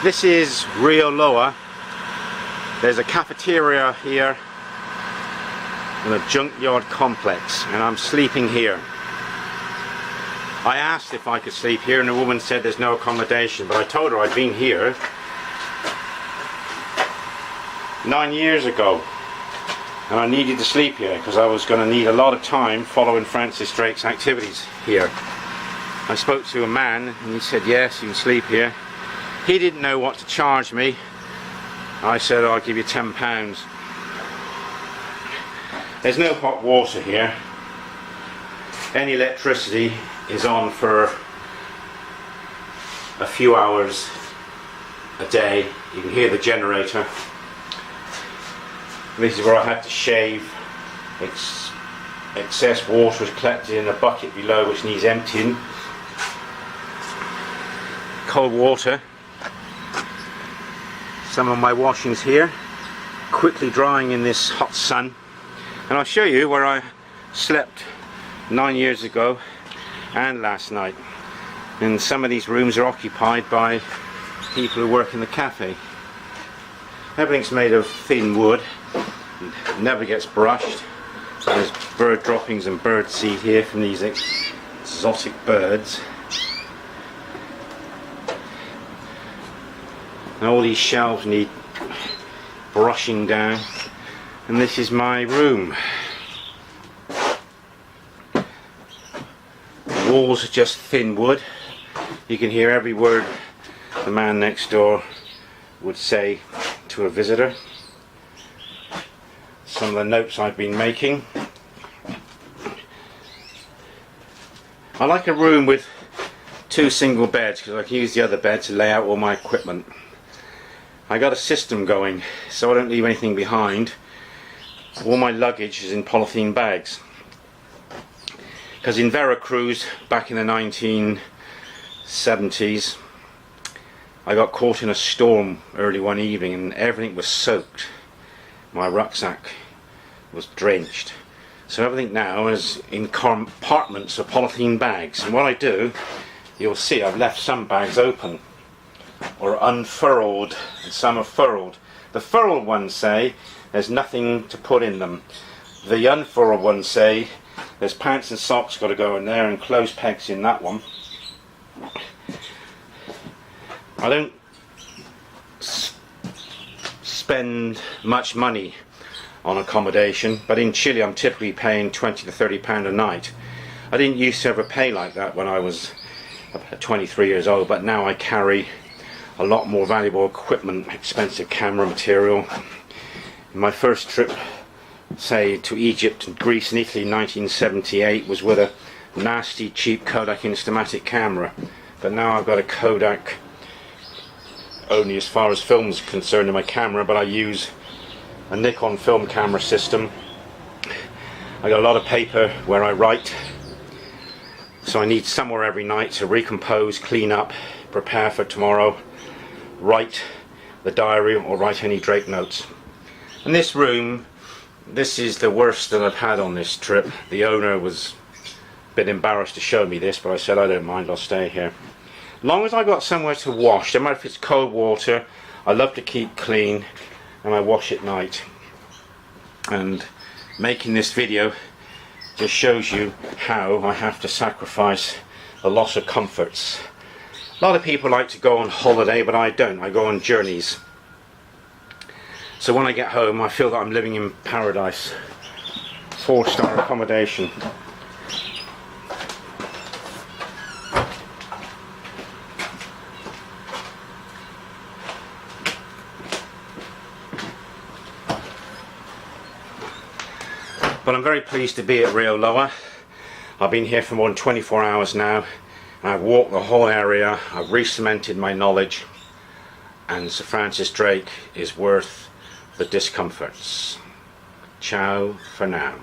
This is Rio Loa. There's a cafeteria here and a junkyard complex, and I'm sleeping here. I asked if I could sleep here and the woman said there's no accommodation, but I told her I'd been here 9 years ago and I needed to sleep here because I was going to need a lot of time following Francis Drake's activities here. I spoke to a man and he said yes, you can sleep here. He didn't know what to charge me. I said, I'll give you £10. There's no hot water here. Any electricity is on for a few hours a day. You can hear the generator. This is where I had to shave. Excess water is collected in a bucket below which needs emptying. Cold water. Some of my washings here, quickly drying in this hot sun. And I'll show you where I slept 9 years ago and last night. And some of these rooms are occupied by people who work in the cafe. Everything's made of thin wood, never gets brushed. There's bird droppings and bird seed here from these exotic birds. And all these shelves need brushing down. And this is my room. The walls are just thin wood. You can hear every word the man next door would say to a visitor. Some of the notes I've been making. I like a room with 2 single beds because I can use the other bed to lay out all my equipment. I got a system going so I don't leave anything behind. All my luggage is in polythene bags. Because in Veracruz back in the 1970s I got caught in a storm early one evening and everything was soaked. My rucksack was drenched. So everything now is in compartments of polythene bags, and what I do, you'll see I've left some bags open or unfurled and some are furled. The furled ones say there's nothing to put in them. The unfurled ones say there's pants and socks got to go in there and clothes pegs in that one. I don't spend much money on accommodation, but in Chile I'm typically paying £20 to £30 a night. I didn't used to ever pay like that when I was 23 years old, but now I carry a lot more valuable equipment, expensive camera material. My first trip, say, to Egypt and Greece and Italy in 1978 was with a nasty cheap Kodak Instamatic camera, but now I've got a Kodak only as far as film is concerned in my camera, but I use a Nikon film camera system. I got a lot of paper where I write, so I need somewhere every night to recompose, clean up, prepare for tomorrow, write the diary or write any Drake notes. And this room, this is the worst that I've had on this trip. The owner was a bit embarrassed to show me this, but I said I don't mind, I'll stay here. As long as I got somewhere to wash, no matter if it's cold water, I love to keep clean and I wash at night. And making this video just shows you how I have to sacrifice a lot of comforts. A lot of people like to go on holiday, but I don't. I go on journeys. So when I get home, I feel that I'm living in paradise. 4-star accommodation. But I'm very pleased to be at Rio Loa. I've been here for more than 24 hours now. I've walked the whole area, I've re-cemented my knowledge, and Sir Francis Drake is worth the discomforts. Ciao for now.